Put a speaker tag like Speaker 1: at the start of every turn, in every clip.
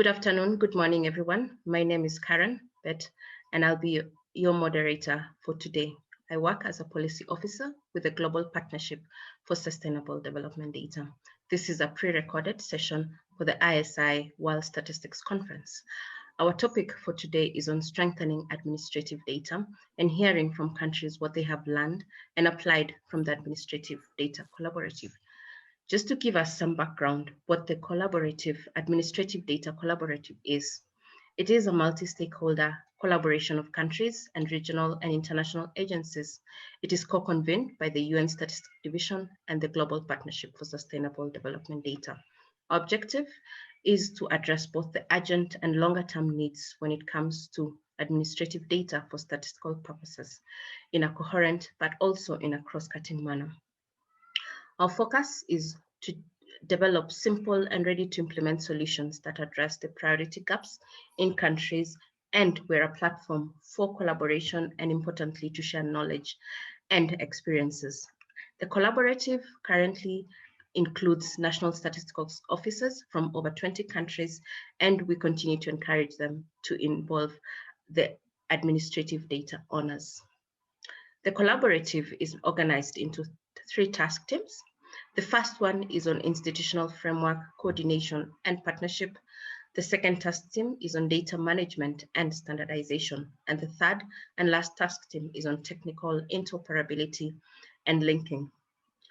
Speaker 1: Good afternoon, good morning, everyone. My name is Karen Bet, and I'll be your moderator for today. I work as a policy officer with the Global Partnership for Sustainable Development Data. This is a pre-recorded session for the ISI World Statistics Conference. Our topic for today is on strengthening administrative data and hearing from countries what they have learned and applied from the Administrative Data Collaborative. Just to give us some background, what the Administrative Data Collaborative is. It is a multi-stakeholder collaboration of countries and regional and international agencies. It is co-convened by the UN Statistics Division and the Global Partnership for Sustainable Development Data. Our objective is to address both the urgent and longer-term needs when it comes to administrative data for statistical purposes in a coherent but also in a cross-cutting manner. Our focus is to develop simple and ready-to-implement solutions that address the priority gaps in countries, and we're a platform for collaboration and, importantly, to share knowledge and experiences. The collaborative currently includes national statistical officers from over 20 countries, and we continue to encourage them to involve the administrative data owners. The collaborative is organized into 3 task teams. The first one is on institutional framework, coordination, and partnership. The second task team is on data management and standardization. And the third and last task team is on technical interoperability and linking.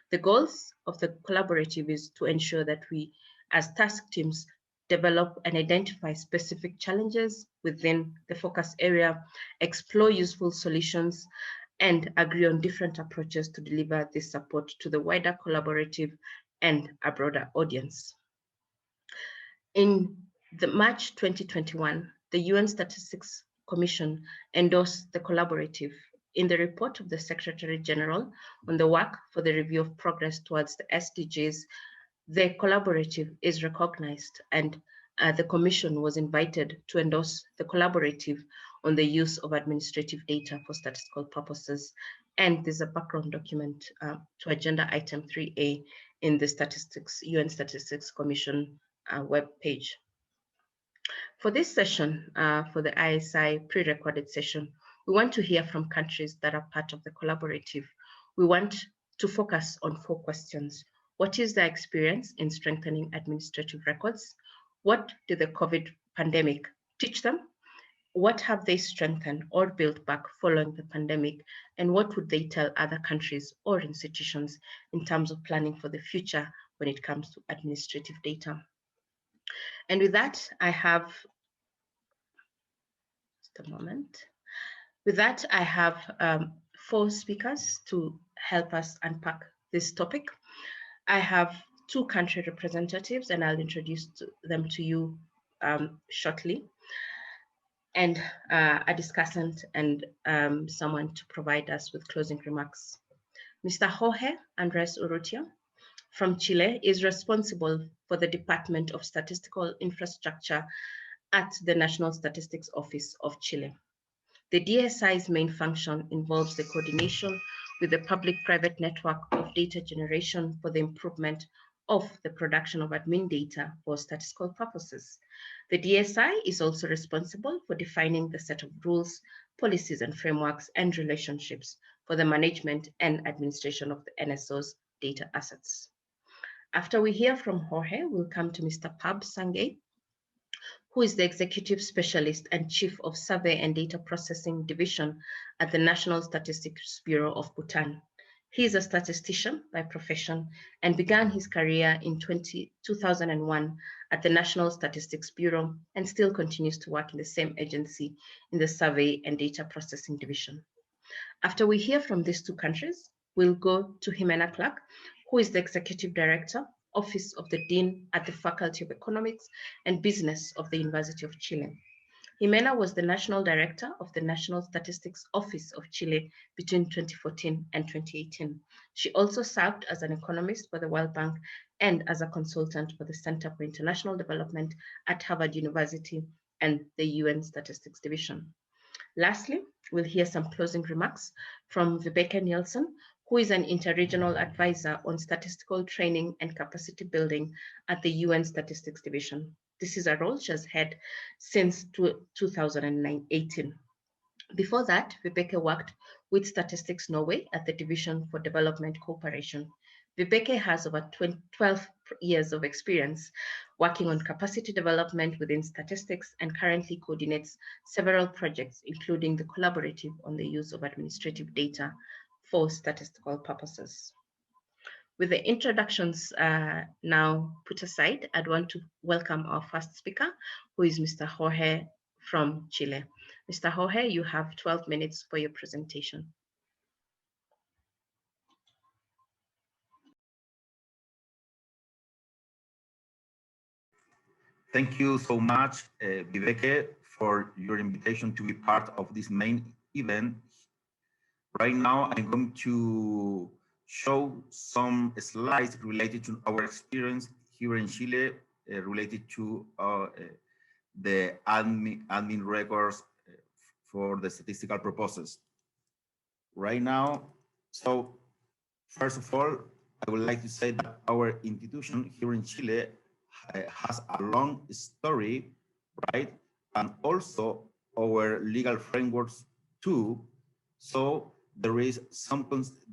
Speaker 1: The goals of the collaborative is to ensure that we, as task teams, develop and identify specific challenges within the focus area, explore useful solutions, and agree on different approaches to deliver this support to the wider collaborative and a broader audience. In the March 2021, the UN Statistics Commission endorsed the collaborative. In the report of the Secretary General on the work for the review of progress towards the SDGs, the collaborative is recognized, and the Commission was invited to endorse the collaborative on the use of administrative data for statistical purposes. And there's a background document to agenda item 3A in the UN Statistics Commission web page. For this session, for the ISI pre-recorded session, we want to hear from countries that are part of the collaborative. We want to focus on 4 questions. What is their experience in strengthening administrative records? What did the COVID pandemic teach them? What have they strengthened or built back following the pandemic? And what would they tell other countries or institutions in terms of planning for the future when it comes to administrative data? And with that, I have, just a moment. With that, I have 4 speakers to help us unpack this topic. I have 2 country representatives, and I'll introduce them to you shortly, and a discussant and someone to provide us with closing remarks. Mr. Jorge Andres Urrutia from Chile is responsible for the Department of Statistical Infrastructure at the National Statistics Office of Chile. The DSI's main function involves the coordination with the public-private network of data generation for the improvement of the production of admin data for statistical purposes. The DSI is also responsible for defining the set of rules, policies, and frameworks and relationships for the management and administration of the NSO's data assets. After we hear from Jorge, we'll come to Mr. Pab Sangay, who is the Executive Specialist and Chief of Survey and Data Processing Division at the National Statistics Bureau of Bhutan. He is a statistician by profession and began his career in 2001 at the National Statistics Bureau and still continues to work in the same agency in the Survey and Data Processing Division. After we hear from these 2 countries, we'll go to Jimena Clark, who is the Executive Director, Office of the Dean at the Faculty of Economics and Business of the University of Chile. Jimena was the National Director of the National Statistics Office of Chile between 2014 and 2018. She also served as an economist for the World Bank and as a consultant for the Center for International Development at Harvard University and the UN Statistics Division. Lastly, we'll hear some closing remarks from Vibeke Nielsen, who is an interregional advisor on statistical training and capacity building at the UN Statistics Division. This is a role she has had since 2018. Before that, Vibeke worked with Statistics Norway at the Division for Development Cooperation. Vibeke has over 12 years of experience working on capacity development within statistics and currently coordinates several projects, including the collaborative on the use of administrative data for statistical purposes. With the introductions now put aside, I'd want to welcome our first speaker, who is Mr. Jorge from Chile. Mr. Jorge, you have 12 minutes for your presentation.
Speaker 2: Thank you so much, Viveke, for your invitation to be part of this main event. Right now, I'm going to show some slides related to our experience here in Chile, related to the admin records for the statistical purposes. Right now, so first of all, I would like to say that our institution here in Chile has a long story, right? And also our legal frameworks too. So there is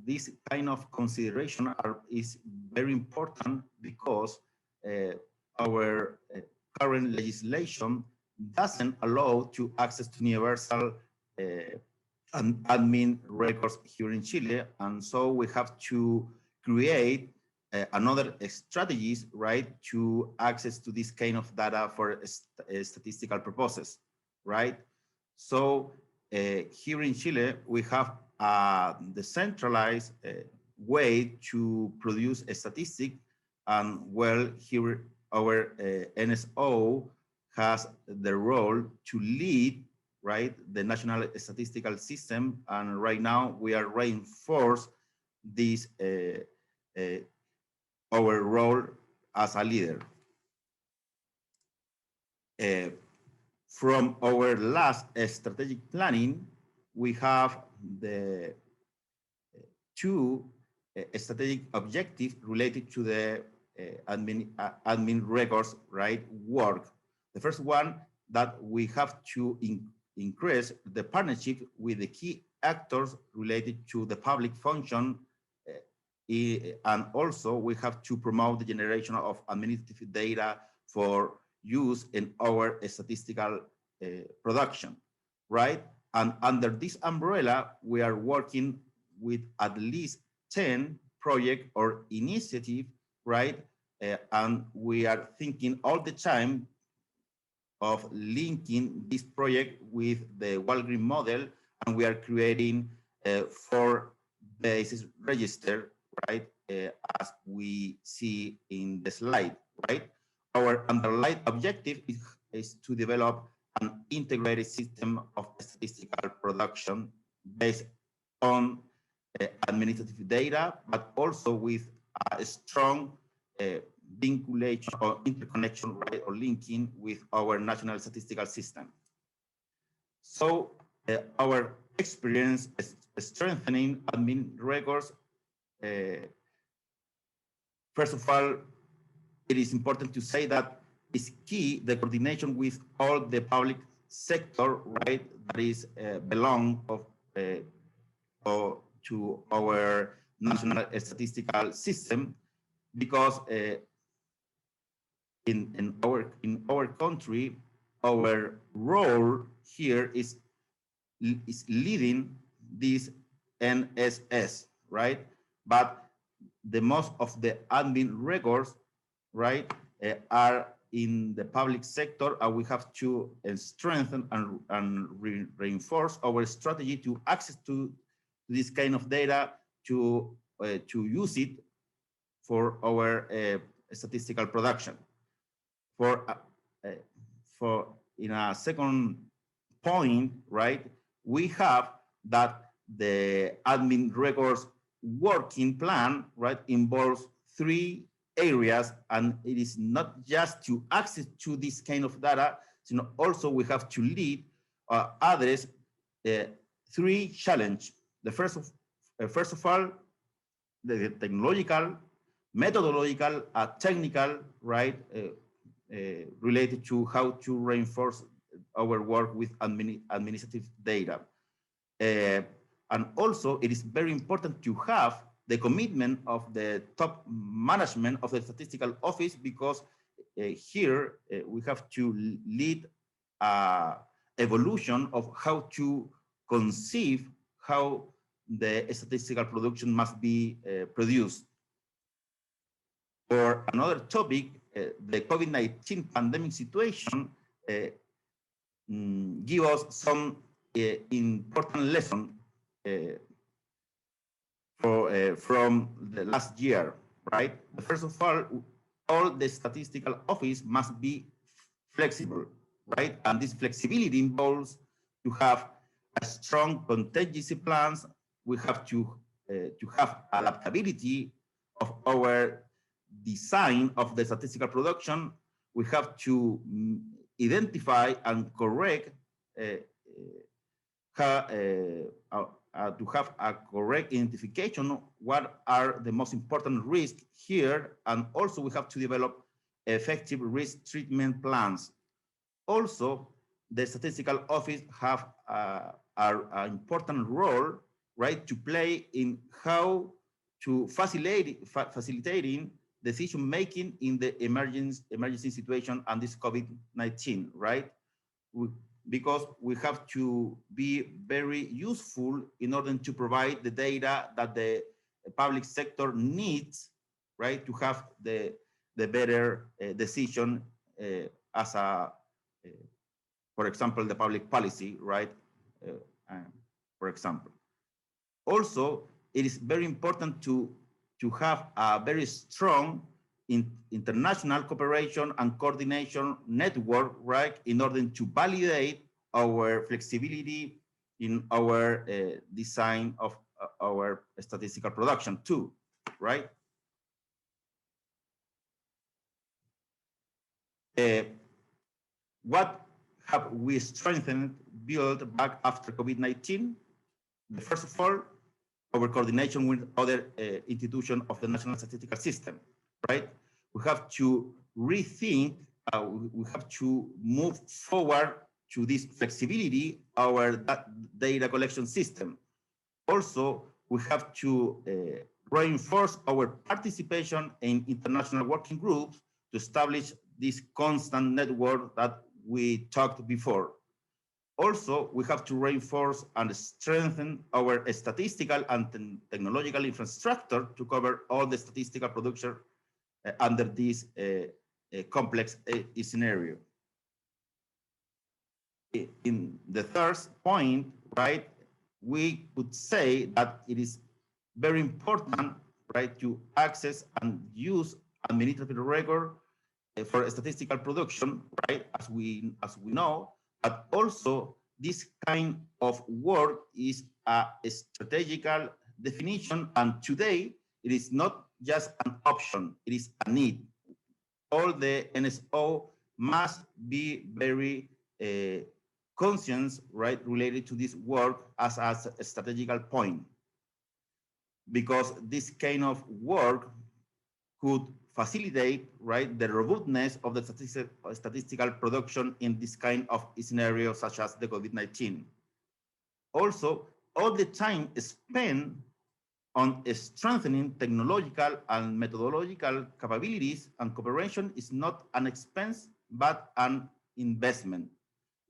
Speaker 2: this kind of consideration is very important because our current legislation doesn't allow to access to universal admin records here in Chile. And so we have to create another strategies, right, to access to this kind of data for statistical purposes, right? So here in Chile, we have a decentralized way to produce a statistic, and well, here our NSO has the role to lead, right, the national statistical system, and right now we are reinforce this our role as a leader. From our last strategic planning, we have the two strategic objectives related to the admin records, right, work. The first one, that we have to increase the partnership with the key actors related to the public function, and also we have to promote the generation of administrative data for use in our statistical production, right? And under this umbrella, we are working with at least 10 projects or initiatives, right? And we are thinking all the time of linking this project with the Walgreen model, and we are creating 4 basis register, right, as we see in the slide, right? Our underlying objective is to develop an integrated system of statistical production based on administrative data, but also with a strong vinculation or interconnection, right, or linking with our national statistical system. So our experience is strengthening admin records. First of all, it is important to say that it's key the coordination with all the public sector, right, that is belong to our national statistical system, because in our country, our role here is leading this NSS, right? But the most of the admin records, right, are in the public sector, and we have to strengthen and reinforce our strategy to access to this kind of data, to use it for our statistical production. For in a second point, right, we have that the admin records working plan, right, involves 3 areas, and it is not just to access to this kind of data, you know, also we have to lead address 3 challenges. The first of all, the technological, methodological, technical, right, related to how to reinforce our work with administrative data. And also, it is very important to have the commitment of the top management of the statistical office, because here we have to lead evolution of how to conceive how the statistical production must be produced. For another topic, the COVID-19 pandemic situation give us some important lesson from the last year, right? First of all the statistical office must be flexible, right? And this flexibility involves to have a strong contingency plans. We have to have adaptability of our design of the statistical production. We have to identify and correct to have a correct identification what are the most important risks here, and also we have to develop effective risk treatment plans. Also, the statistical office have an important role, right, to play in how to facilitating decision making in the emergency situation and this COVID-19, right? Because we have to be very useful in order to provide the data that the public sector needs, right, to have the better decision as a, for example, the public policy, right, for example. Also, it is very important to have a very strong international cooperation and coordination network, right, in order to validate our flexibility in our design of our statistical production too, right? What have we strengthened, built back after COVID-19? First of all, our coordination with other institutions of the national statistical system, right? We have to rethink, we have to move forward to this flexibility, our data collection system. Also, we have to reinforce our participation in international working groups to establish this constant network that we talked before. Also, we have to reinforce and strengthen our statistical and technological infrastructure to cover all the statistical production under this complex scenario. In the third point, right, we could say that it is very important, right, to access and use administrative record for statistical production, right, as we know, but also this kind of work is a strategical definition, and today it is not just an option, it is a need. All the NSO must be very conscious, right, related to this work as a strategical point, because this kind of work could facilitate, right, the robustness of the statistical production in this kind of scenario, such as the COVID-19. Also, all the time spent on strengthening technological and methodological capabilities and cooperation is not an expense, but an investment.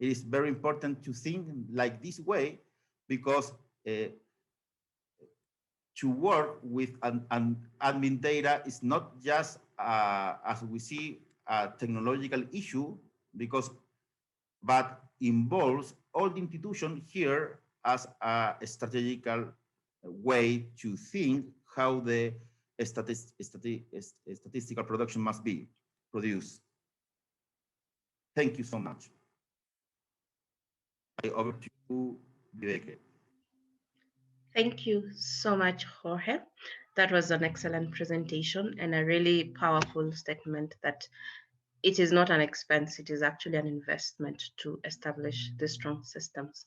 Speaker 2: It is very important to think like this way, because to work with an admin data is not just, as we see, a technological issue, but involves all the institutions here as a strategical way to think how the statistical production must be produced. Thank you so much. Over to you, Viveke.
Speaker 1: Thank you so much, Jorge. That was an excellent presentation and a really powerful statement that it is not an expense, it is actually an investment to establish the strong systems.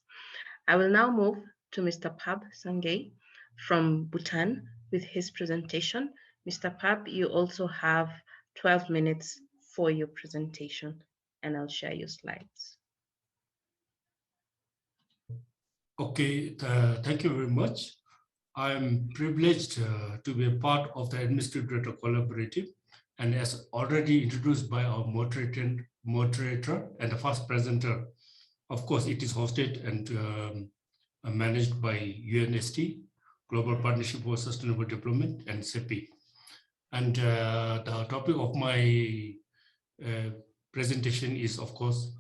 Speaker 1: I will now move to Mr. Pab Sangay from Bhutan with his presentation. Mr. Pab, you also have 12 minutes for your presentation, and I'll share your slides.
Speaker 3: Okay, thank you very much. I'm privileged to be a part of the Administrative Data Collaborative, and as already introduced by our moderator and the first presenter, of course, it is hosted and managed by UNST, Global Partnership for Sustainable Development, and CEPI. And the topic of my presentation is, of course,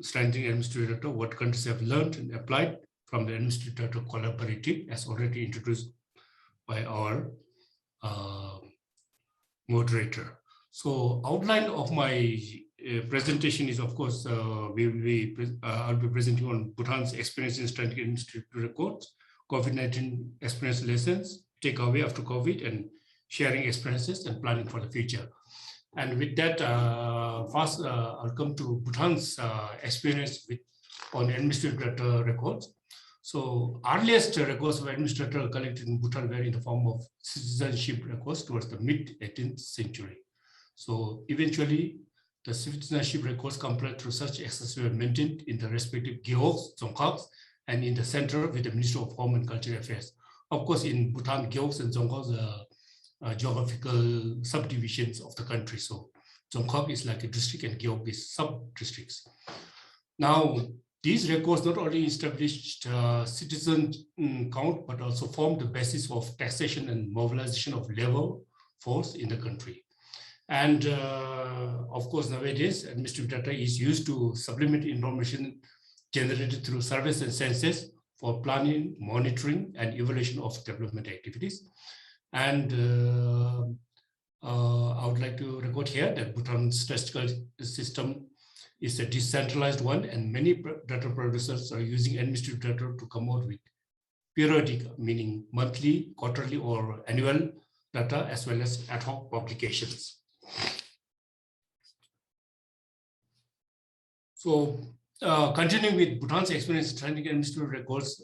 Speaker 3: strengthening administrative data, what countries have learned and applied from the administrative data collaborative, as already introduced by our moderator. So outline of my presentation is, of course, I'll be presenting on Bhutan's experience in strengthening administrative records, COVID-19 experience lessons, takeaway after COVID, and sharing experiences and planning for the future. And with that, first, I'll come to Bhutan's experience on administrative data records. So earliest records of administrator collected in Bhutan were in the form of citizenship records towards the mid-18th century. So eventually, the citizenship records compiled through such access were maintained in the respective gyeogs, dzongkhags, and in the center with the Ministry of Home and Cultural Affairs. Of course, in Bhutan, gyeogs and dzongkhags are geographical subdivisions of the country. So dzongkhag is like a district and gyeog is sub-districts. Now, these records not only established citizen count, but also formed the basis of taxation and mobilization of labor force in the country. And of course, nowadays, administrative data is used to supplement information generated through surveys and census for planning, monitoring, and evaluation of development activities. And I would like to record here that Bhutan's statistical system is a decentralized one, and many data producers are using administrative data to come out with periodic, meaning monthly, quarterly, or annual data, as well as ad hoc publications. So continuing with Bhutan's experience in trending administrative records,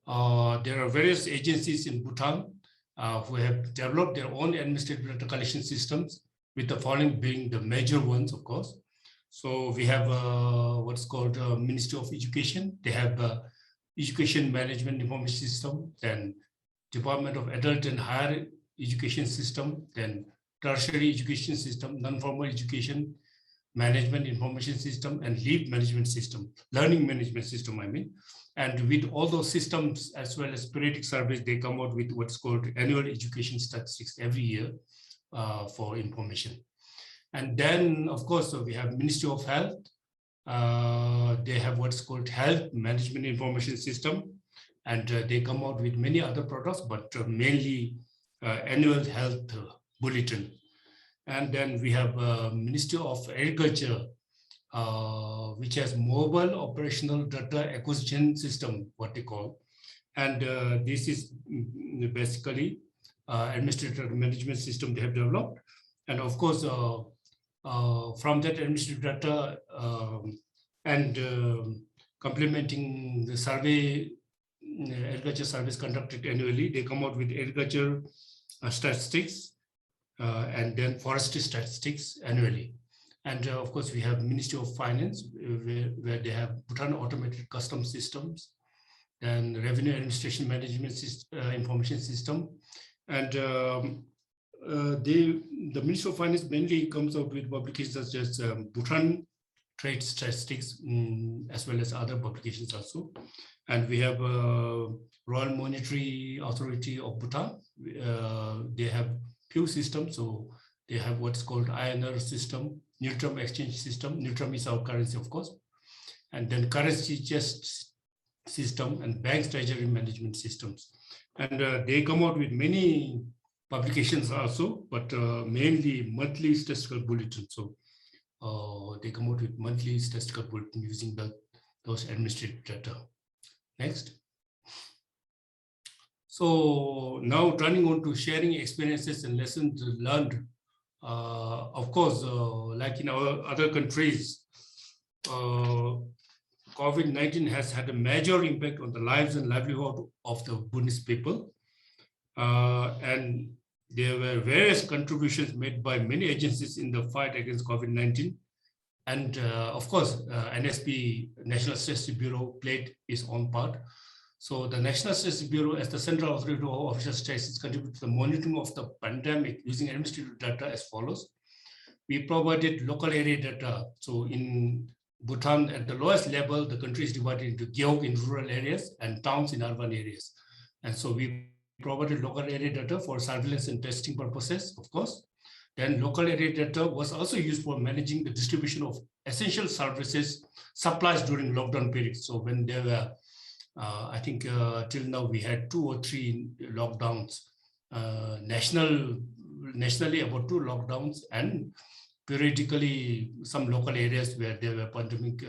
Speaker 3: there are various agencies in Bhutan who have developed their own administrative data collection systems, with the following being the major ones, of course. So we have what's called Ministry of Education. They have Education Management Information System, then Department of Adult and Higher Education System, then Tertiary Education System, Non-Formal Education Management Information System, and Leave Management System, Learning Management System, I mean. And with all those systems, as well as periodic surveys, they come out with what's called annual education statistics every year for information. And then, of course, we have Ministry of Health. They have what's called Health Management Information System, and they come out with many other products, but mainly annual health bulletin. And then we have Ministry of Agriculture, which has mobile operational data acquisition system, what they call. And this is basically administrative management system they have developed. And of course, from that administrative data and complementing the survey, agriculture surveys conducted annually, they come out with agriculture statistics and then forestry statistics annually. And of course, we have Ministry of Finance, where they have Bhutan Automated Customs Systems, and Revenue Administration Management Information System. And the Ministry of Finance mainly comes out with publications such as Bhutan Trade Statistics, as well as other publications also. And we have Royal Monetary Authority of Bhutan. They have few systems. So they have what's called INR system, neutral exchange system. Neutral is our currency, of course. And then currency chest system and bank treasury management systems. And they come out with many publications also, but mainly monthly statistical bulletins. So they come out with monthly statistical bulletin using those administrative data. Next. So now turning on to sharing experiences and lessons learned. Of course, like in our other countries, COVID-19 has had a major impact on the lives and livelihood of the Bhutanese people. And there were various contributions made by many agencies in the fight against COVID-19. And of course, NSP, National Statistics Bureau, played its own part. So the National Statistics Bureau, as the central authority of official statistics, contributed to the monitoring of the pandemic using administrative data as follows. We provided local area data. So in Bhutan, at the lowest level, the country is divided into Gyeong in rural areas and towns in urban areas. And so we provided local area data for surveillance and testing purposes, of course. Then local area data was also used for managing the distribution of essential services supplies during lockdown periods. So when there were, I think till now we had 2 or 3 lockdowns, nationally about 2 lockdowns, and periodically some local areas where there were pandemic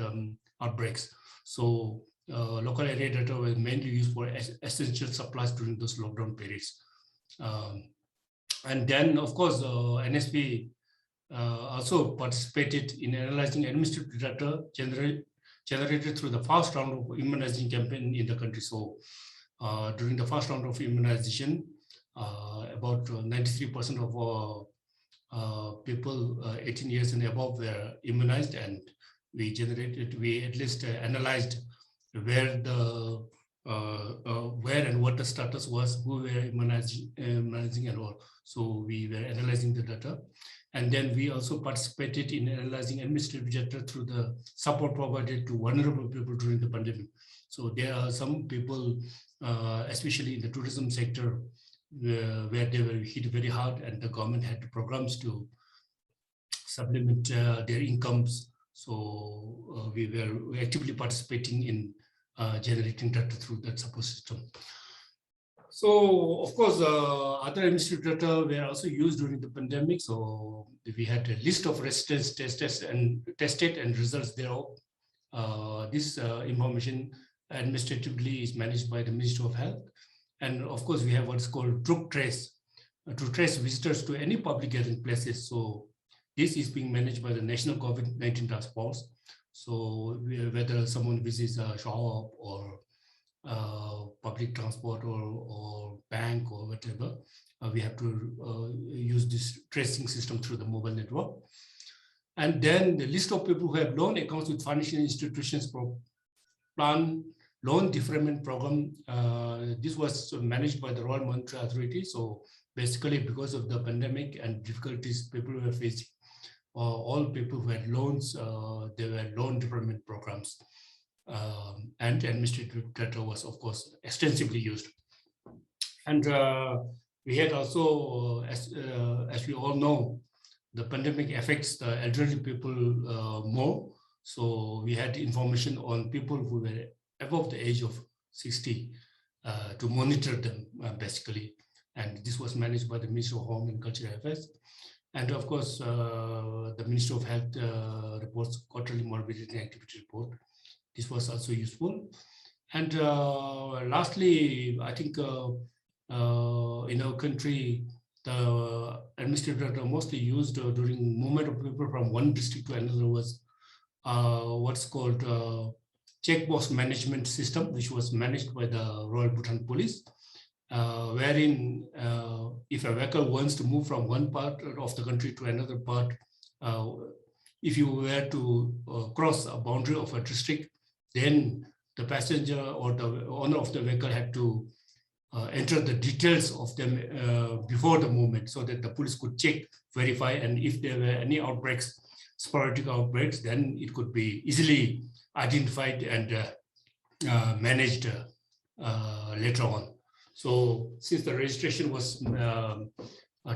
Speaker 3: outbreaks. So local area data was mainly used for essential supplies during those lockdown periods. And then, of course, NSP also participated in analyzing administrative data generated through the first round of immunizing campaign in the country. So during the first round of immunization, about 93% of people 18 years and above were immunized, and we at least analyzed where and what the status was, who were immunizing and all. So we were analyzing the data. And then we also participated in analyzing administrative data through the support provided to vulnerable people during the pandemic. So there are some people, especially in the tourism sector, where they were hit very hard, and the government had programs to supplement their incomes. So we were actively participating in generating data through that support system. So, of course, other administrative data were also used during the pandemic. So we had a list of residents tested and results thereof. This information administratively is managed by the Ministry of Health. And of course, we have what's called Group Trace, to trace visitors to any public gathering places. So this is being managed by the National COVID-19 Task Force. So whether someone visits a shop or public transport or bank or whatever, we have to use this tracing system through the mobile network. And then the list of people who have loan accounts with financial institutions plan loan deferment program. This was managed by the Royal Monetary Authority. So basically, because of the pandemic and difficulties people were facing, all people who had loans, there were loan deferment programs. And administrative data was, of course, extensively used. And we had also, as we all know, the pandemic affects the elderly people more. So we had information on people who were above the age of 60 to monitor them, basically. And this was managed by the Ministry of Home and Cultural Affairs. And of course, the Ministry of Health reports quarterly morbidity and activity report. This was also useful. And lastly, I think in our country, the administrative data mostly used during movement of people from one district to another was what's called checkbox management system, which was managed by the Royal Bhutan Police, wherein if a vehicle wants to move from one part of the country to another part, if you were to cross a boundary of a district, then the passenger or the owner of the vehicle had to enter the details of them before the movement, so that the police could check, verify, and if there were any outbreaks, sporadic outbreaks, then it could be easily identified and managed later on. So since the registration was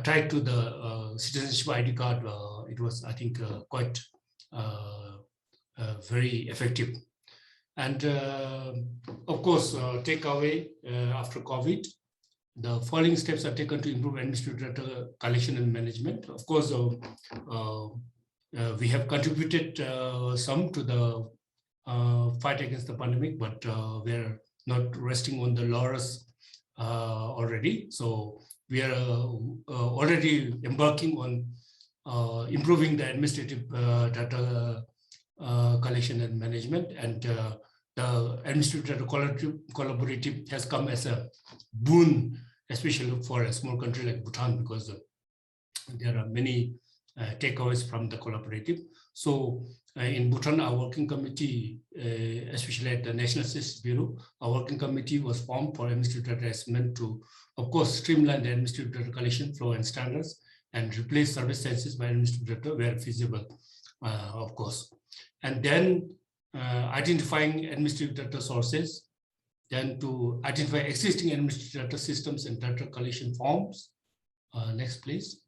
Speaker 3: tied to the citizenship ID card, it was, I think, quite very effective. And of course, takeaway after COVID, the following steps are taken to improve administrative data collection and management. Of course, we have contributed some to the fight against the pandemic, but we're not resting on the laurels already. So we are already embarking on improving the administrative data collection and management, and the administrative data collaborative has come as a boon, especially for a small country like Bhutan, because there are many takeaways from the collaborative. So in Bhutan, our working committee, especially at the National Statistics Bureau, our working committee was formed for administrative data assessment to, of course, streamline the administrative data collection flow and standards and replace service census by administrative data where feasible, of course. And then identifying administrative data sources, then to identify existing administrative data systems and data collection forms. Next, please.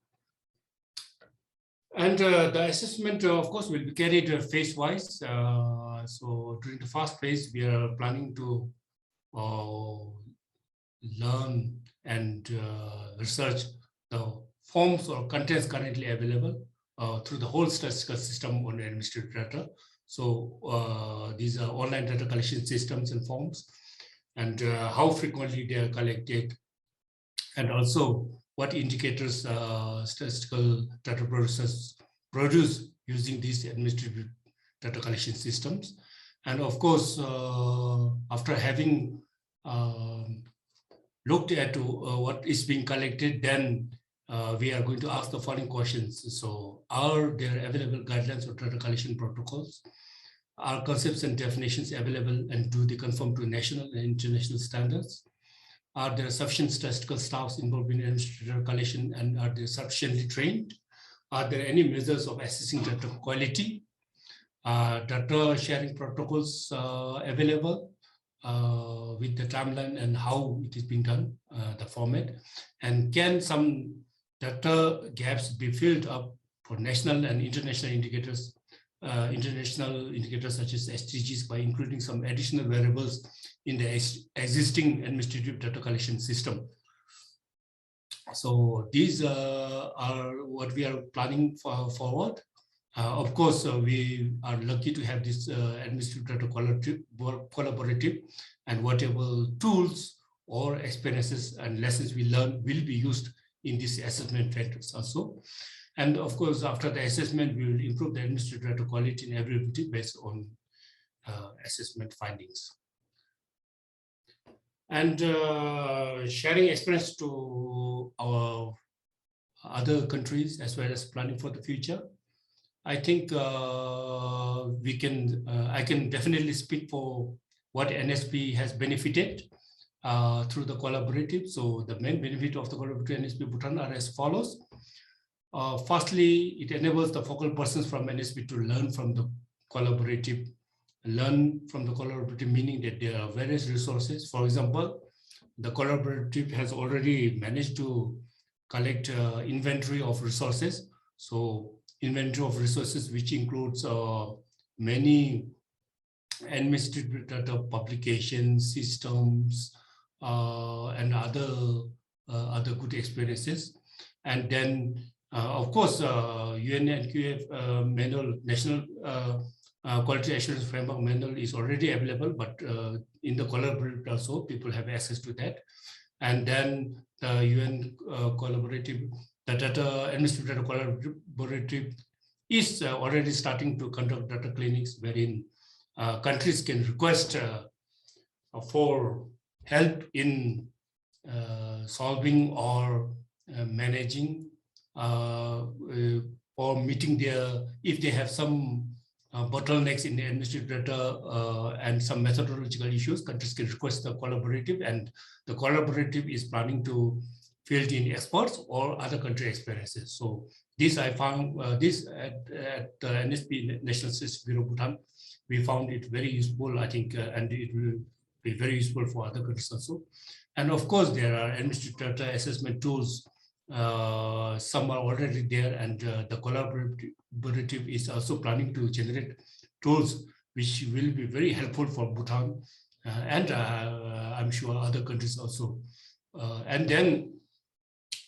Speaker 3: And the assessment, of course, will be carried phase-wise. So during the first phase, we are planning to learn and research the forms or contents currently available through the whole statistical system on administrative data. So these are online data collection systems and forms, and how frequently they are collected, and also what indicators statistical data producers produce using these administrative data collection systems. And of course, after having looked at what is being collected, then we are going to ask the following questions. So are there available guidelines or data collection protocols? Are concepts and definitions available, and do they conform to national and international standards? Are there sufficient statistical staffs involved in administrative collection, and are they sufficiently trained? Are there any measures of assessing data quality? Data sharing protocols available with the timeline and how it is being done, the format? And can some data gaps be filled up for national and international indicators such as SDGs by including some additional variables in the existing administrative data collection system? So these are what we are planning for forward. Of course, we are lucky to have this administrative data collaborative, and whatever tools or experiences and lessons we learn will be used in these assessment factors also. And of course, after the assessment, we will improve the administrative data quality and availability based on assessment findings. And sharing experience to our other countries as well as planning for the future. I think I can definitely speak for what NSP has benefited through the collaborative. So the main benefit of the collaborative NSP Bhutan are as follows. Firstly, it enables the focal persons from NSP to learn from the collaborative. Learn from the collaborative meaning that there are various resources. For example, the collaborative has already managed to collect inventory of resources. So inventory of resources, which includes many administrative data publication systems and other good experiences. And then, of course, UNNQF manual, National Quality Assurance Framework manual is already available, but in the collaborative also, people have access to that. And then the UN collaborative, the data administrative data collaborative is already starting to conduct data clinics wherein countries can request for help in solving or managing or meeting their, if they have some bottlenecks in the administrative data and some methodological issues, countries can request the collaborative, and the collaborative is planning to field in experts or other country experiences. So this I found, this at the NSP National Statistics Bureau Bhutan, we found it very useful, I think, and it will be very useful for other countries also. And of course, there are administrative data assessment tools. Some are already there, and the collaborative is also planning to generate tools which will be very helpful for Bhutan and I'm sure other countries also. And then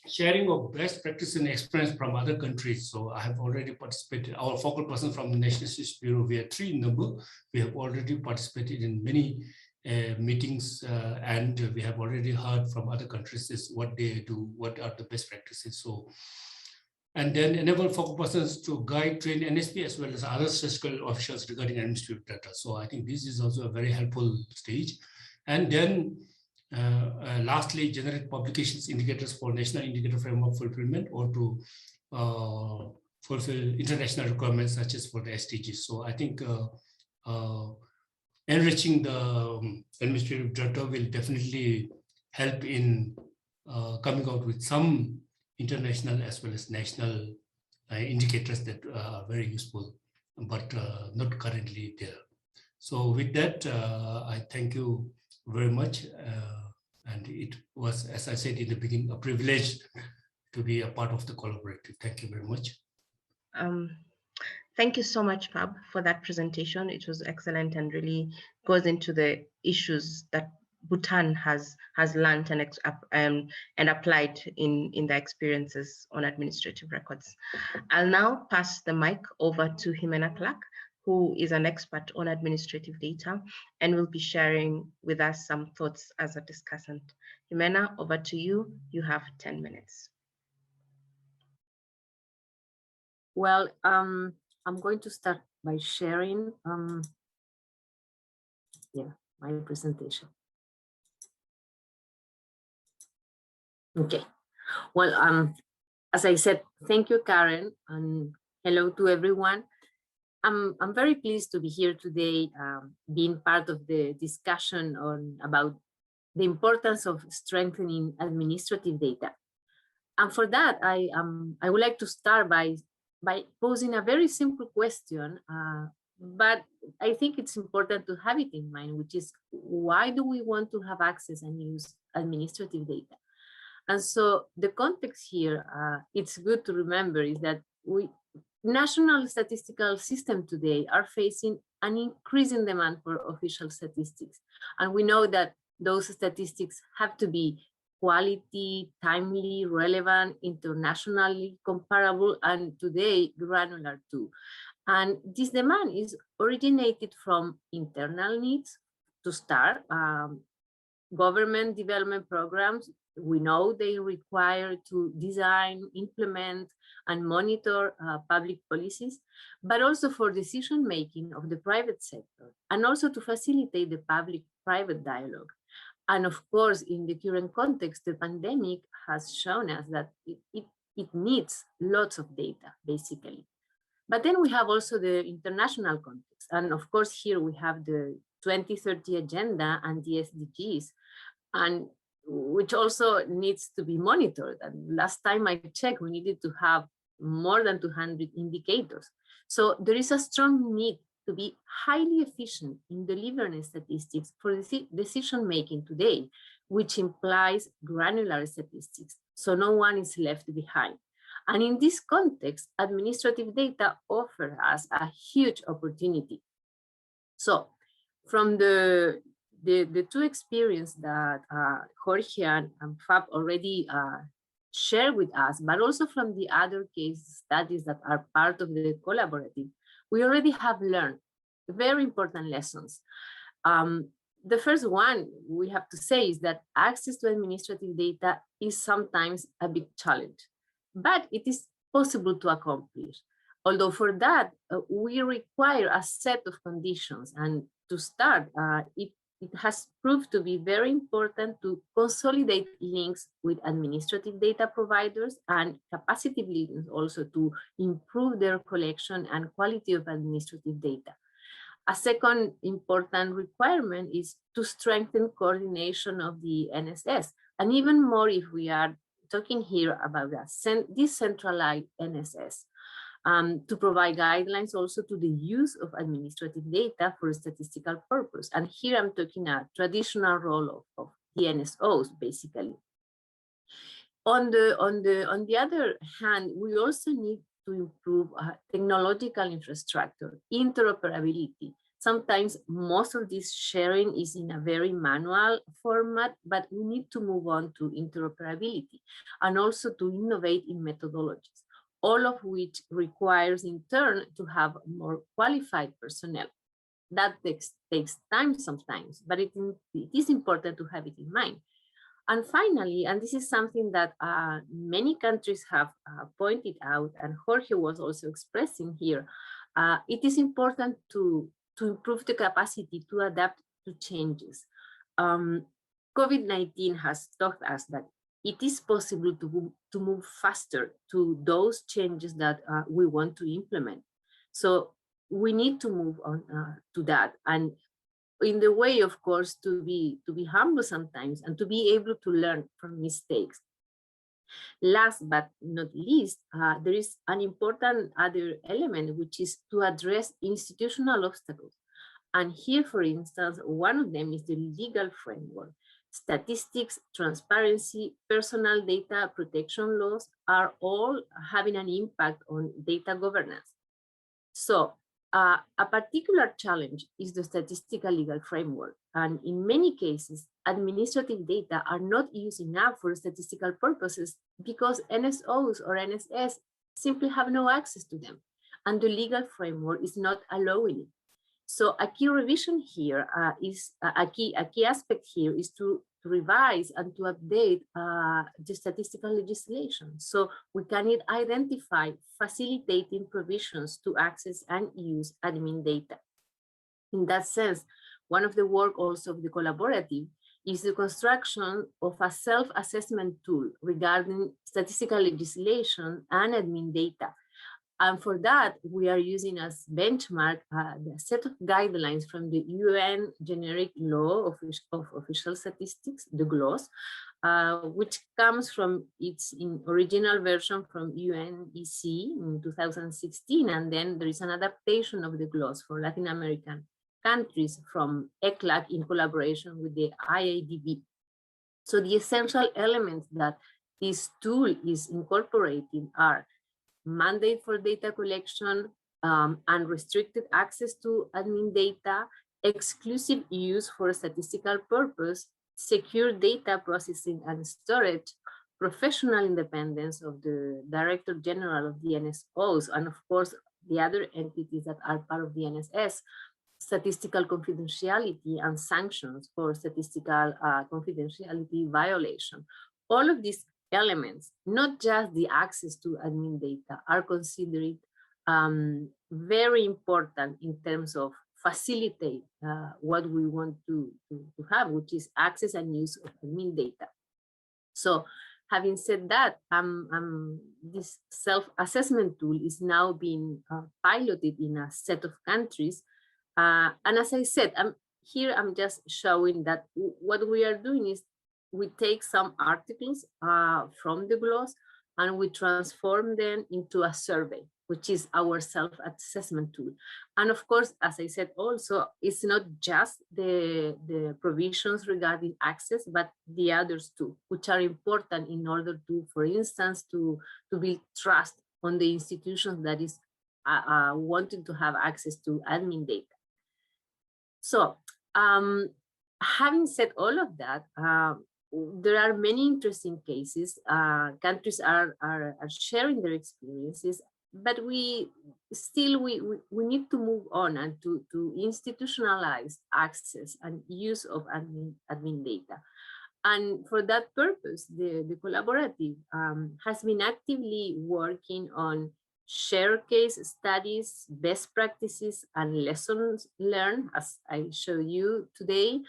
Speaker 3: sharing of best practice and experience from other countries. So I have already participated, our focal person from the National Statistics Bureau, we are 3 in number. We have already participated in many meetings and we have already heard from other countries is what they do, what are the best practices. So, and then enable focal persons to guide, train NSP as well as other statistical officials regarding administrative data. So I think this is also a very helpful stage. And then Lastly, generate publications indicators for national indicator framework fulfillment or to fulfill international requirements such as for the SDGs. So I think enriching the administrative data will definitely help in coming out with some international as well as national indicators that are very useful, but not currently there. So with that, I thank you very much. And it was, as I said in the beginning, a privilege to be a part of the collaborative. Thank you very much.
Speaker 1: Thank you so much, Fab, for that presentation. It was excellent and really goes into the issues that Bhutan has learned and applied in their experiences on administrative records. I'll now pass the mic over to Jimena Clark, who is an expert on administrative data and will be sharing with us some thoughts as a discussant. Jimena, over to you. You have 10 minutes.
Speaker 4: Well, I'm going to start by sharing my presentation. Okay. Well, as I said, thank you, Karen, and hello to everyone. I'm very pleased to be here today, being part of the discussion about the importance of strengthening administrative data. And for that, I would like to start by posing a very simple question, but I think it's important to have it in mind, which is, why do we want to have access and use administrative data? And so the context here, it's good to remember, is that national statistical system today are facing an increasing demand for official statistics. And we know that those statistics have to be quality, timely, relevant, internationally comparable, and today granular too. And this demand is originated from internal needs to start. Government development programs, we know they require to design, implement, and monitor public policies, but also for decision-making of the private sector, and also to facilitate the public-private dialogue. And of course, in the current context, the pandemic has shown us that it needs lots of data, basically. But then we have also the international context. And of course, here we have the 2030 agenda and the SDGs, and which also needs to be monitored. And last time I checked, we needed to have more than 200 indicators. So there is a strong need to be highly efficient in delivering statistics for decision-making today, which implies granular statistics, so no one is left behind. And in this context, administrative data offer us a huge opportunity. So from the two experiences that Jorge and Fab already shared with us, but also from the other case studies that are part of the collaborative, we already have learned very important lessons. The first one we have to say is that access to administrative data is sometimes a big challenge, but it is possible to accomplish. Although for that, we require a set of conditions, and to start, it has proved to be very important to consolidate links with administrative data providers and capacity building also to improve their collection and quality of administrative data. A second important requirement is to strengthen coordination of the NSS, and even more if we are talking here about a decentralized NSS. To provide guidelines also to the use of administrative data for statistical purpose. And here I'm talking a traditional role of the NSOs, basically. On the other hand, we also need to improve technological infrastructure, interoperability. Sometimes most of this sharing is in a very manual format, but we need to move on to interoperability and also to innovate in methodologies, all of which requires in turn to have more qualified personnel. That takes time sometimes, but it is important to have it in mind. And finally, and this is something that many countries have pointed out, and Jorge was also expressing here, it is important to improve the capacity to adapt to changes. COVID-19 has taught us that it is possible to move faster to those changes that we want to implement. So we need to move on to that, and in the way, of course, to be humble sometimes and to be able to learn from mistakes. Last but not least, there is an important other element, which is to address institutional obstacles. And here, for instance, one of them is the legal framework. Statistics, transparency, personal data protection laws are all having an impact on data governance. So a particular challenge is the statistical legal framework. And in many cases, administrative data are not used enough for statistical purposes because NSOs or NSS simply have no access to them. And the legal framework is not allowing it. So a key revision here is a key aspect here is to revise and to update the statistical legislation. So we can identify facilitating provisions to access and use admin data. In that sense, one of the work also of the collaborative is the construction of a self-assessment tool regarding statistical legislation and admin data. And for that, we are using as benchmark the set of guidelines from the UN Generic Law of Official Statistics, the GLOS, which comes from its original version from UNEC in 2016. And then there is an adaptation of the GLOS for Latin American countries from ECLAC in collaboration with the IADB. So the essential elements that this tool is incorporating are mandate for data collection, unrestricted access to admin data, exclusive use for statistical purpose, secure data processing and storage, professional independence of the Director General of the NSOs, and of course, the other entities that are part of the NSS, statistical confidentiality and sanctions for statistical confidentiality violation. All of these elements, not just the access to admin data, are considered very important in terms of facilitate what we want to have, which is access and use of admin data. So having said that, this self-assessment tool is now being piloted in a set of countries. And as I said, I'm just showing that what we are doing is we take some articles from the GLOS and we transform them into a survey, which is our self-assessment tool. And of course, as I said also, it's not just the provisions regarding access, but the others too, which are important in order to, for instance, to build trust on the institutions that is wanting to have access to admin data. So having said all of that, there are many interesting cases. Countries are sharing their experiences, but we need to move on and to institutionalize access and use of admin data. And for that purpose, the collaborative has been actively working on share case studies, best practices, and lessons learned, as I show you today,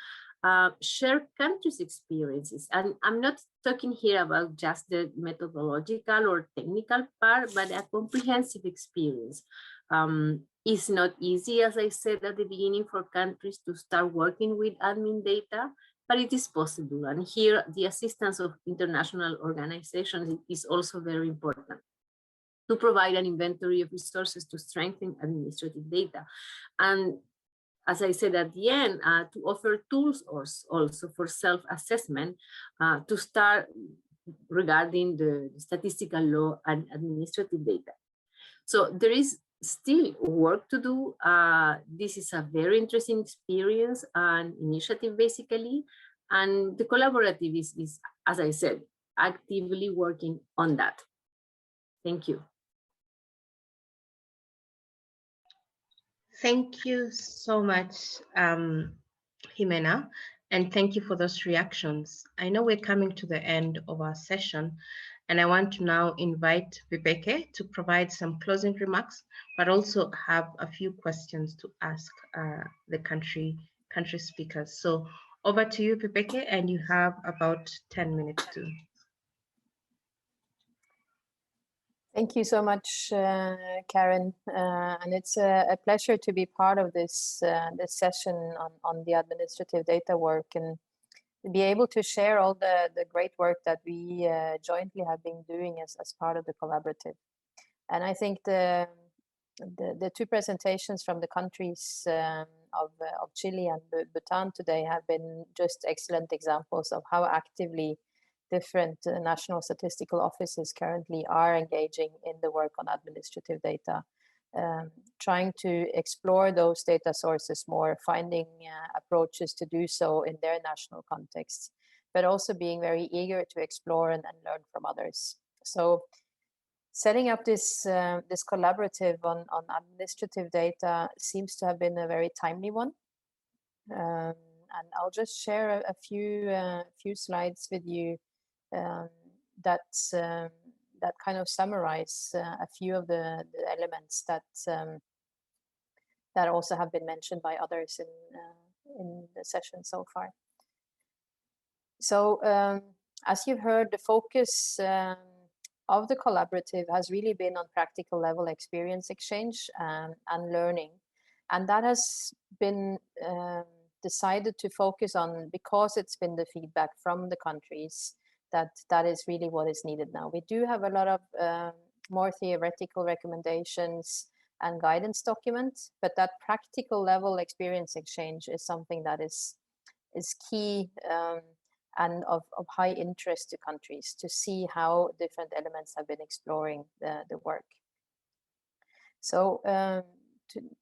Speaker 4: share countries' experiences. And I'm not talking here about just the methodological or technical part, but a comprehensive experience. It's not easy, as I said at the beginning, for countries to start working with admin data, but it is possible. And here, the assistance of international organizations is also very important to provide an inventory of resources to strengthen administrative data. And as I said at the end, to offer tools also for self-assessment to start regarding the statistical law and administrative data. So there is still work to do. This is a very interesting experience and initiative basically. And the collaborative is, as I said, actively working on that. Thank you.
Speaker 1: Thank you so much, Jimena, and thank you for those reactions. I know we're coming to the end of our session, and I want to now invite Vibeke to provide some closing remarks, but also have a few questions to ask the country speakers. So Over to you, Pipeke, and you have about 10 minutes too.
Speaker 5: Thank you so much, Karen. And it's a pleasure to be part of this, this session on the administrative data work and to be able to share all the great work that we jointly have been doing as part of the collaborative. And I think the two presentations from the countries of Chile and Bhutan today have been just excellent examples of how actively different national statistical offices currently are engaging in the work on administrative data, trying to explore those data sources more, finding approaches to do so in their national contexts, but also being very eager to explore and learn from others. So setting up this this collaborative on administrative data seems to have been a very timely one. And I'll just share a few slides with you that kind of summarize a few of the elements that that also have been mentioned by others in the session so far. So as you've heard, the focus of the collaborative has really been on practical level experience exchange and learning, and that has been decided to focus on because it's been the feedback from the countries that is really what is needed now. We do have a lot of more theoretical recommendations and guidance documents, but that practical level experience exchange is something that is key and of high interest to countries to see how different elements have been exploring the work. So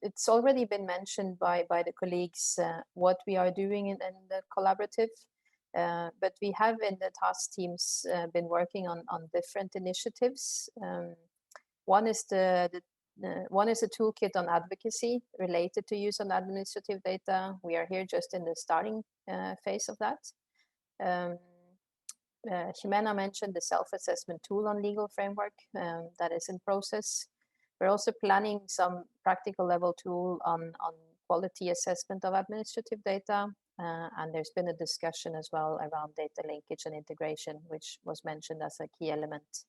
Speaker 5: it's already been mentioned by the colleagues what we are doing in the collaborative. But we have in the task teams been working on different initiatives. One is one is a toolkit on advocacy related to use on administrative data. We are here just in the starting phase of that. Jimena mentioned the self-assessment tool on legal framework that is in process. We're also planning some practical level tool on quality assessment of administrative data. And there's been a discussion as well around data linkage and integration, which was mentioned as a key element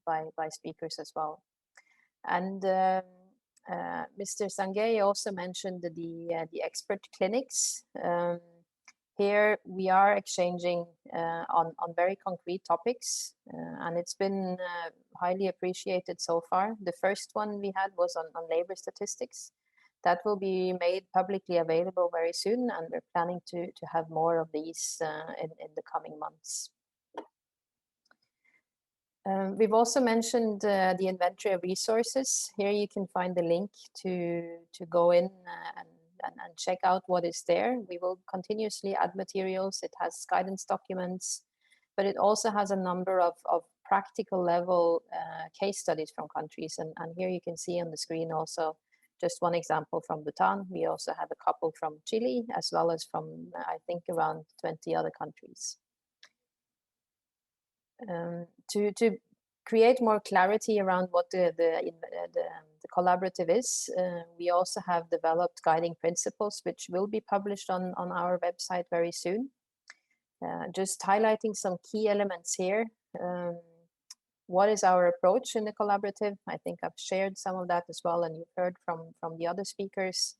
Speaker 5: by speakers as well. And Mr. Sangay also mentioned the expert clinics. Here we are exchanging on very concrete topics, and it's been highly appreciated so far. The first one we had was on labor statistics. That will be made publicly available very soon, and we're planning to have more of these in the coming months. We've also mentioned the inventory of resources. Here you can find the link to go in and check out what is there. We will continuously add materials. It has guidance documents, but it also has a number of practical level case studies from countries. And here you can see on the screen also just one example from Bhutan. We also have a couple from Chile, as well as from, I think, around 20 other countries. To create more clarity around what the collaborative is, we also have developed guiding principles, which will be published on our website very soon. Just highlighting some key elements here. What is our approach in the collaborative? I think I've shared some of that as well, and you've heard from the other speakers.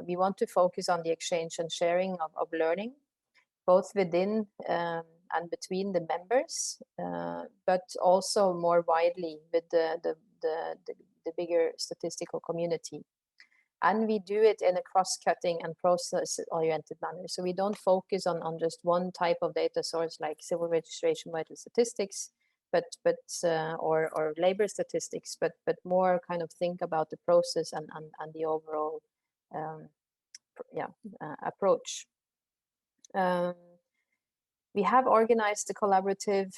Speaker 5: We want to focus on the exchange and sharing of learning, both within and between the members, but also more widely with the bigger statistical community. And we do it in a cross-cutting and process-oriented manner. So we don't focus on just one type of data source like civil registration vital statistics, or labor statistics, but more kind of think about the process and the overall approach. We have organized the collaborative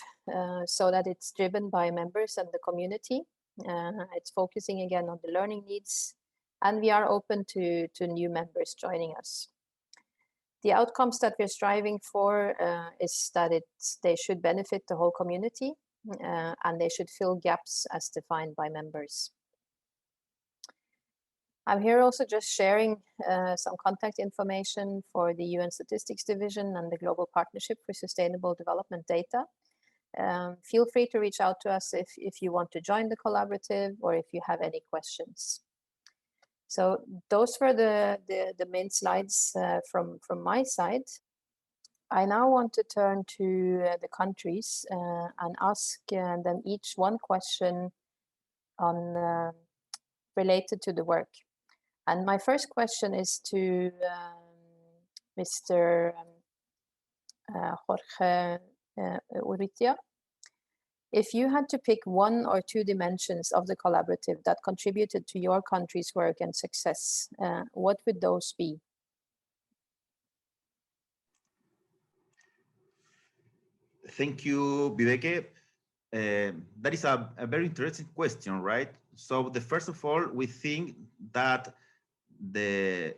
Speaker 5: so that it's driven by members and the community. It's focusing again on the learning needs, and we are open to new members joining us. The outcomes that we're striving for is that they should benefit the whole community, and they should fill gaps as defined by members. I'm here also just sharing some contact information for the UN Statistics Division and the Global Partnership for Sustainable Development Data. Feel free to reach out to us if you want to join the collaborative or if you have any questions. So those were the main slides from my side. I now want to turn to the countries and ask them each one question on related to the work. And my first question is to Mr. Jorge Urrutia. If you had to pick one or two dimensions of the collaborative that contributed to your country's work and success, what would those be?
Speaker 2: Thank you, Viveke. That is a very interesting question, right? So the first of all, we think that the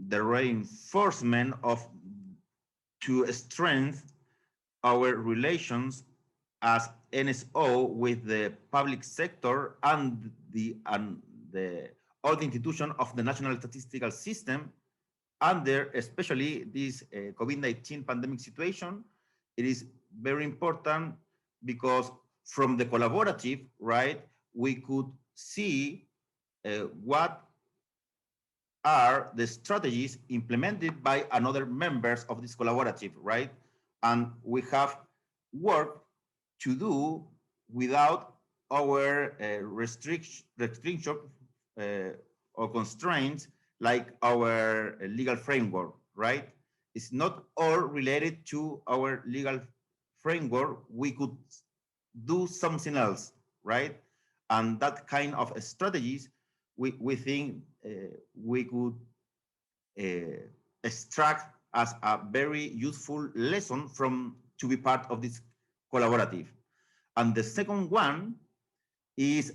Speaker 2: reinforcement of to strengthen our relations as NSO with the public sector and all the institutions of the national statistical system under especially this COVID-19 pandemic situation. It is very important because from the collaborative, right, we could see what are the strategies implemented by another members of this collaborative, right? And we have work to do without our restriction or constraints like our legal framework, right? It's not all related to our legal framework. We could do something else, right? And that kind of strategies, we think we could extract as a very useful lesson to be part of this collaborative. And the second one is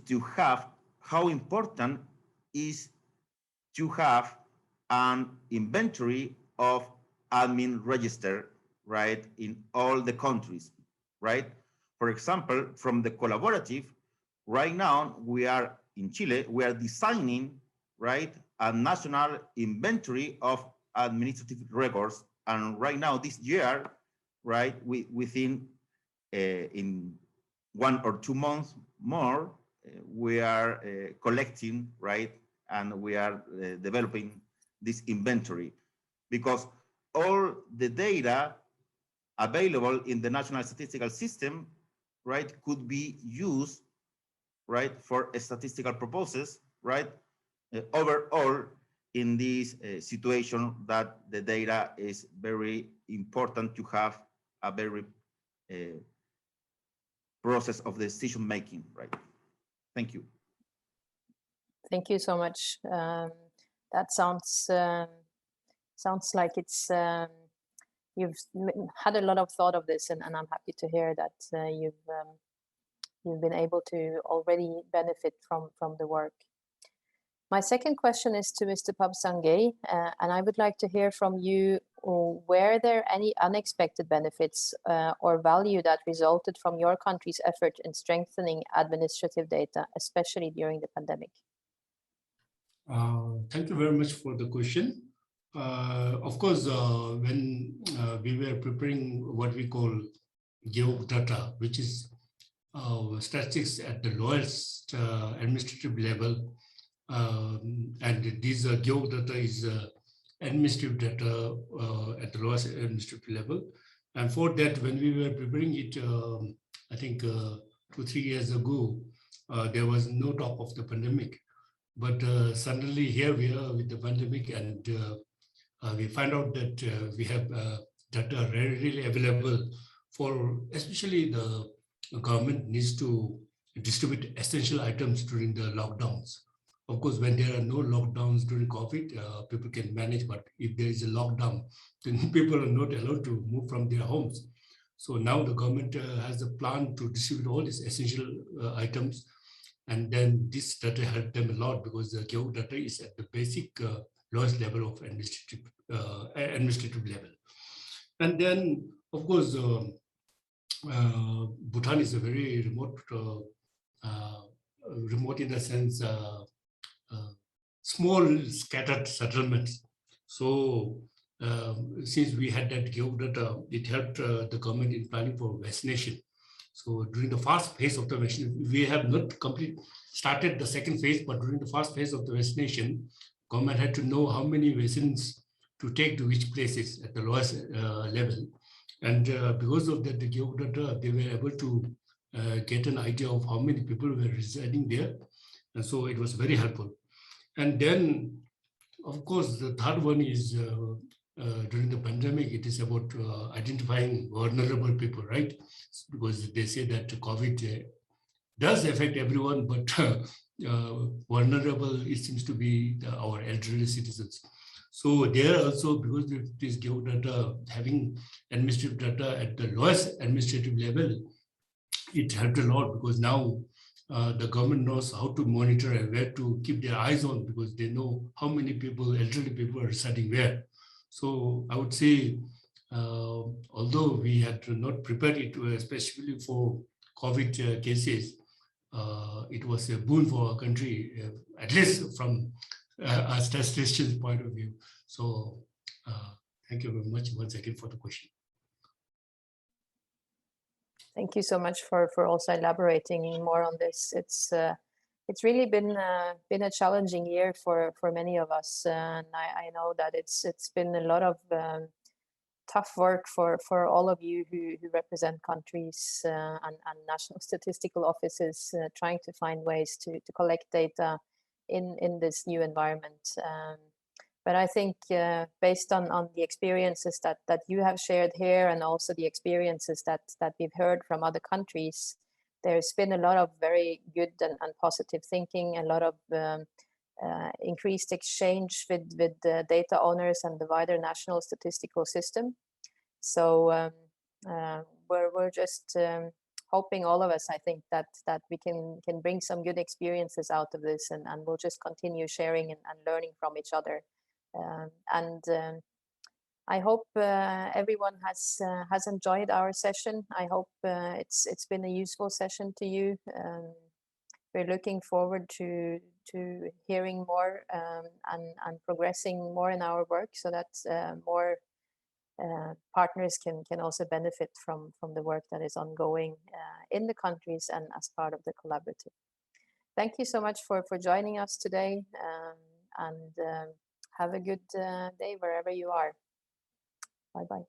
Speaker 2: to have how important is to have an inventory of admin register, right, in all the countries, right? For example, from the collaborative, right now we are in Chile, we are designing, right, a national inventory of administrative records. And right now, this year, right, we think in 1 or 2 months more, we are collecting, right, and we are developing this inventory because all the data available in the national statistical system, right, could be used, right, for statistical purposes, right, overall in this situation that the data is very important to have a very process of decision making, right? Thank you.
Speaker 5: Thank you so much. That sounds like it's you've had a lot of thought of this, and I'm happy to hear that you've been able to already benefit from the work. My second question is to Mr. Pabsangay, and I would like to hear from you, were there any unexpected benefits or value that resulted from your country's effort in strengthening administrative data, especially during the pandemic?
Speaker 3: Thank you very much for the question. Of course, when we were preparing what we call GeoData, which is statistics at the lowest administrative level, and this GeoData is administrative data at the lowest administrative level. And for that, when we were preparing it, I think 2-3 years ago, there was no talk of the pandemic. But suddenly here we are with the pandemic, and we find out that we have data readily available for, especially the government needs to distribute essential items during the lockdowns. Of course, when there are no lockdowns during COVID, people can manage, but if there is a lockdown, then people are not allowed to move from their homes. So now the government has a plan to distribute all these essential items. And then this data helped them a lot because the GeoData is at the basic lowest level of administrative level. And then, of course, Bhutan is a very remote in the sense, small scattered settlements. So since we had that geodata, it helped the government in planning for vaccination. So during the first phase of the vaccination, we have not started the second phase, but during the first phase of the vaccination, government had to know how many vaccines to take to which places at the lowest level. And because of that, the geodata, they were able to get an idea of how many people were residing there. And so it was very helpful. And then, of course, the third one is during the pandemic, it is about identifying vulnerable people, right? Because they say that COVID does affect everyone, but vulnerable, it seems to be our elderly citizens. So there also, because of this geodata, having administrative data at the lowest administrative level, it helped a lot, because now the government knows how to monitor and where to keep their eyes on, because they know how many people, elderly people, are residing where. So I would say, although we had not prepared it, especially for COVID cases, it was a boon for our country, at least from a statistician's point of view. So thank you very much once again for the question.
Speaker 5: Thank you so much for also elaborating more on this. It's really been a challenging year for many of us, and I know that it's been a lot of tough work for all of you who represent countries and national statistical offices, trying to find ways to collect data in this new environment. But I think based on the experiences that you have shared here, and also the experiences that we've heard from other countries, there's been a lot of very good and positive thinking, a lot of increased exchange with data owners and the wider national statistical system. So we're just hoping, all of us, I think, that we can bring some good experiences out of this, and we'll just continue sharing and learning from each other. I hope everyone has enjoyed our session. I hope it's been a useful session to you. We're looking forward to hearing more and progressing more in our work, so that more partners can also benefit from the work that is ongoing in the countries and as part of the collaborative. Thank you so much for joining us today, and have a good day wherever you are. Bye-bye.